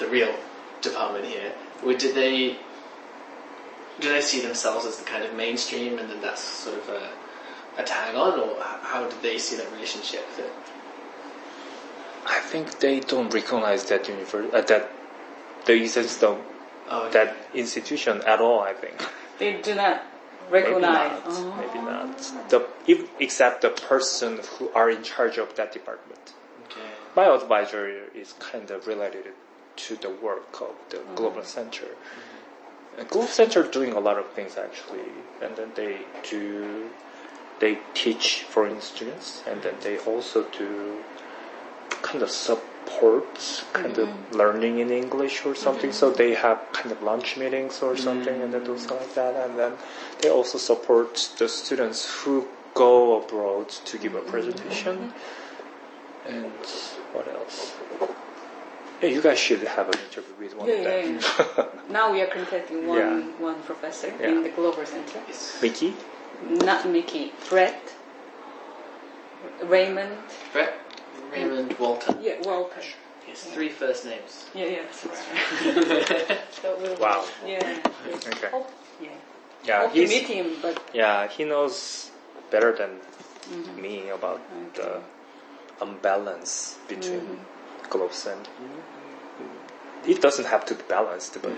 the real department here, did they see themselves as the kind of mainstream, and then that's sort of a tag on, or how did they see that relationship? I think they don't recognize that that the existence of that institution at all. I think they do not recognize. Maybe not. Except the person who are in charge of that department. Okay. My advisor is kind of related to the work of the Global Center. And Global Center doing a lot of things actually, and then they teach foreign students, and then they also do kind of support kind of learning in English or something. So they have kind of lunch meetings or something, and then do something like that. And then they also support the students who go abroad to give a presentation. And what else? Yeah, you guys should have an interview with one of them. Yeah. Now we are contacting one professor in the Global Center. Mickey? Not Mickey. Brett. Raymond. Brett. Raymond. Walter. Yeah, Walter. He has 3 first names. Yeah, that's right. Wow. Yeah. Okay. Hope to meet him, but he knows better than me about the imbalance between Global Center. It doesn't have to be balanced, but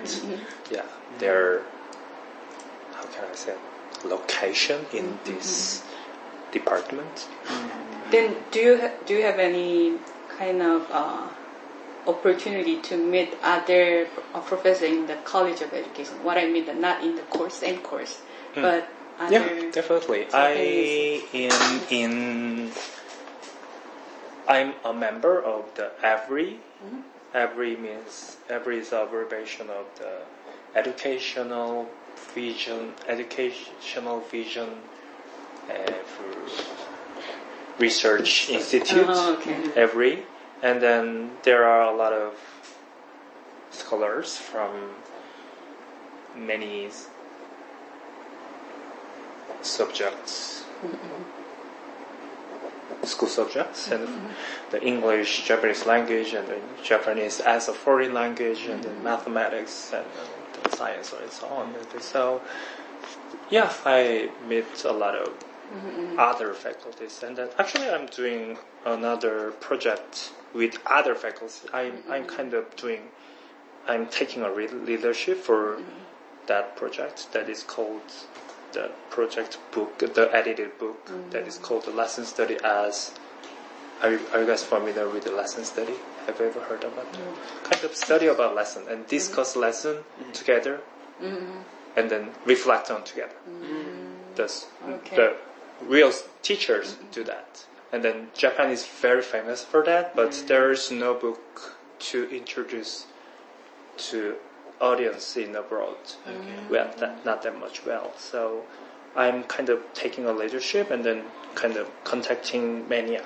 their, how can I say, location in this department. Then do you have any kind of opportunity to meet other professors in the College of Education? What I mean, not in the same course, but other. Yeah, definitely. I'm a member of the AVRI. AVRI means AVRI is a abbreviation of the Educational Vision Research Institute. AVRI, and then there are a lot of scholars from many subjects. School subjects, and the English, Japanese language, and the Japanese as a foreign language, and then mathematics, and the science, and so on. And so, I meet a lot of other faculties, and then actually I'm doing another project with other faculties. I'm taking a leadership for that project that is called the project book, the edited book that is called the Lesson Study as. Are you guys familiar with the lesson study? Have you ever heard about it? Kind of study about lesson and discuss lesson together, and then reflect on together. The real teachers do that, and then Japan is very famous for that. But there is no book to introduce to audience in abroad. Well, not that much well. So I'm kind of taking a leadership and then kind of contacting many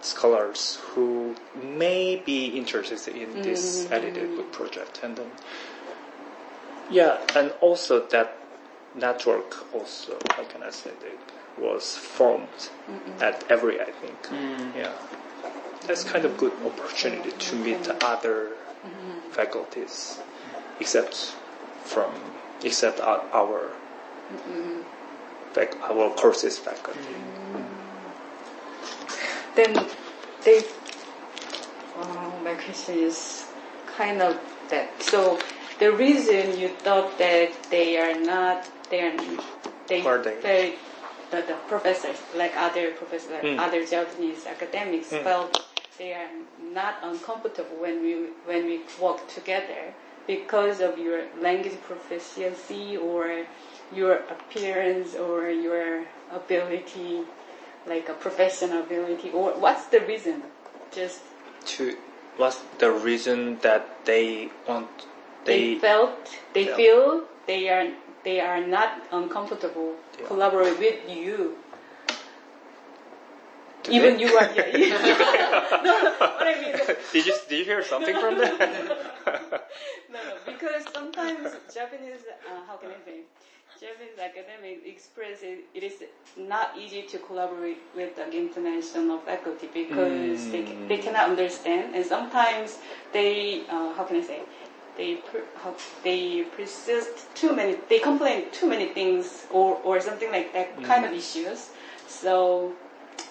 scholars who may be interested in this edited book project, and then and also that network also, how can I say, that was formed at AVRI, I think. That's kind of good opportunity to meet other faculties. Except our courses faculty. Then my question is kind of that. So the reason you thought that the professors, like other professors, like other Japanese academics, felt they are not uncomfortable when we work together, because of your language proficiency or your appearance or your ability, like a professional ability, or what's the reason? What's the reason that they feel they are not uncomfortable collaborate with you. Even you are, no, what I mean. Did you hear something from that? No, because sometimes Japanese, how can I say? Japanese academic express it is not easy to collaborate with the international faculty because they cannot understand, and sometimes they how can I say they persist too many, they complain too many things or something like that kind of issues. So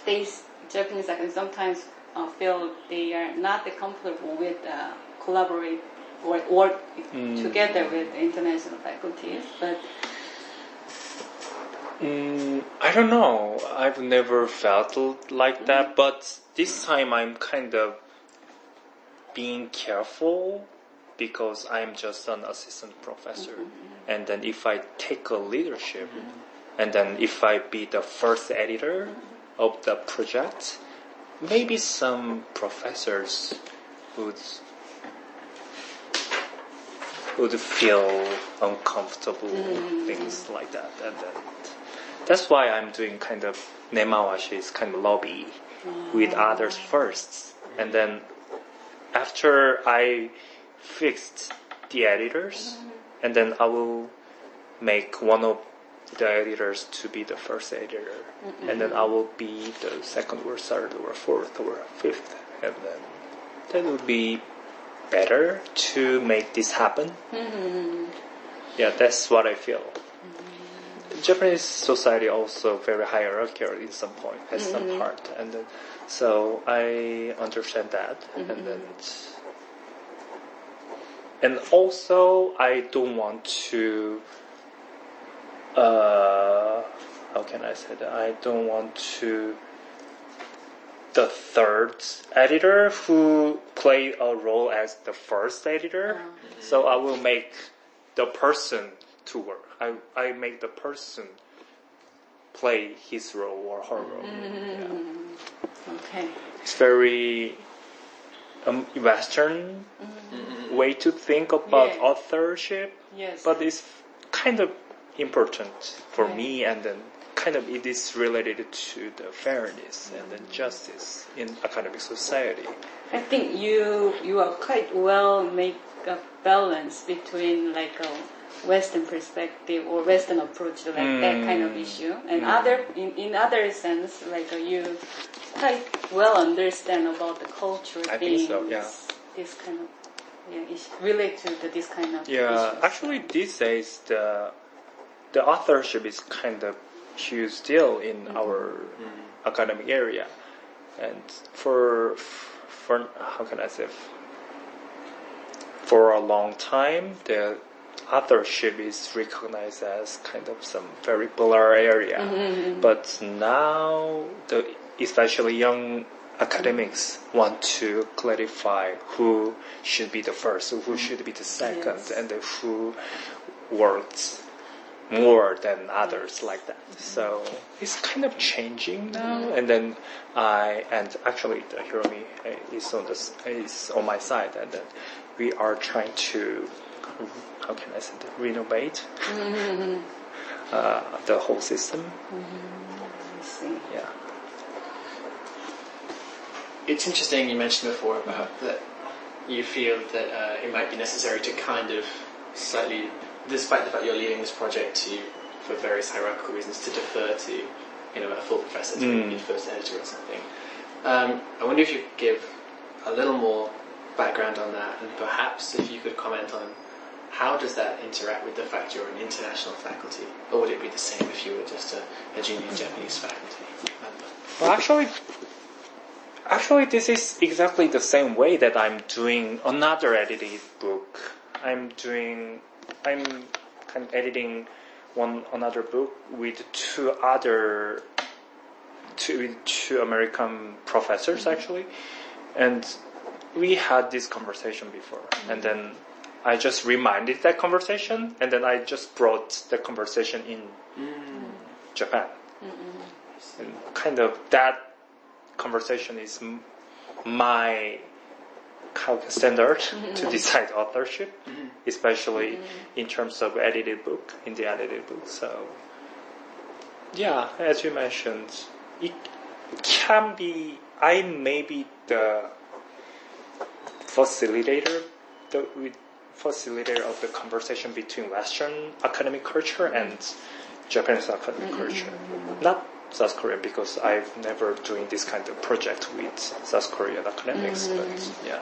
Japanese academics sometimes feel they are not comfortable with collaborate or work together with international faculties, but. I don't know. I've never felt like that, but this time I'm kind of being careful because I'm just an assistant professor. And then if I take a leadership, and then if I be the first editor of the project, maybe some professors would feel uncomfortable, things like that. And then that's why I'm doing kind of Nemawashi's kind of lobby with others first. And then after I fixed the editors, and then I will make one of the editors to be the first editor. And then I will be the second or third or fourth or fifth. And then that would be better to make this happen. Yeah, that's what I feel. Japanese society also very hierarchical in some point, at some part, and then, so I understand that, and also I don't want to. How can I say that? I don't want to. The third editor who played a role as the first editor, so I will make the person to work. I make the person play his role or her role. Yeah. Okay. It's very Western way to think about authorship, but it's kind of important for me, and then kind of it is related to the fairness and the justice in academic society. I think you are quite well make a balance between like a Western perspective or Western approach to like that kind of issue, and in other sense, like you quite well understand about the culture I things. think so, yeah. This kind of relate to this kind of Yeah, issues. actually these days the authorship is kind of huge deal in our academic area, and for how can I say, for a long time the authorship is recognized as kind of some very blur area, but now especially young academics want to clarify who should be the first, who should be the second, and who works more than others like that. So it's kind of changing now. And then actually the Hiromi is on my side, and then we are trying to, how can I say that, renovate the whole system. I see. Yeah. It's interesting you mentioned before about that you feel that it might be necessary to kind of slightly, despite the fact you're leading this project for various hierarchical reasons, to defer to a full professor to be the first editor or something. I wonder if you could give a little more background on that, and perhaps if you could comment on how does that interact with the fact you're an international faculty, or would it be the same if you were just a junior Japanese faculty member? Well, actually, this is exactly the same way that I'm doing another edited book. I'm kind of editing another book with two American professors actually, and we had this conversation before, and then I just reminded that conversation, and then I just brought the conversation in Japan, and kind of that conversation is my standard to decide authorship, especially in terms of edited book, in the edited book. So, yeah, as you mentioned, it can be, I may be the facilitator facilitator of the conversation between Western academic culture and Japanese academic culture. Not South Korea, because I've never doing this kind of project with South Korean academics, but yeah.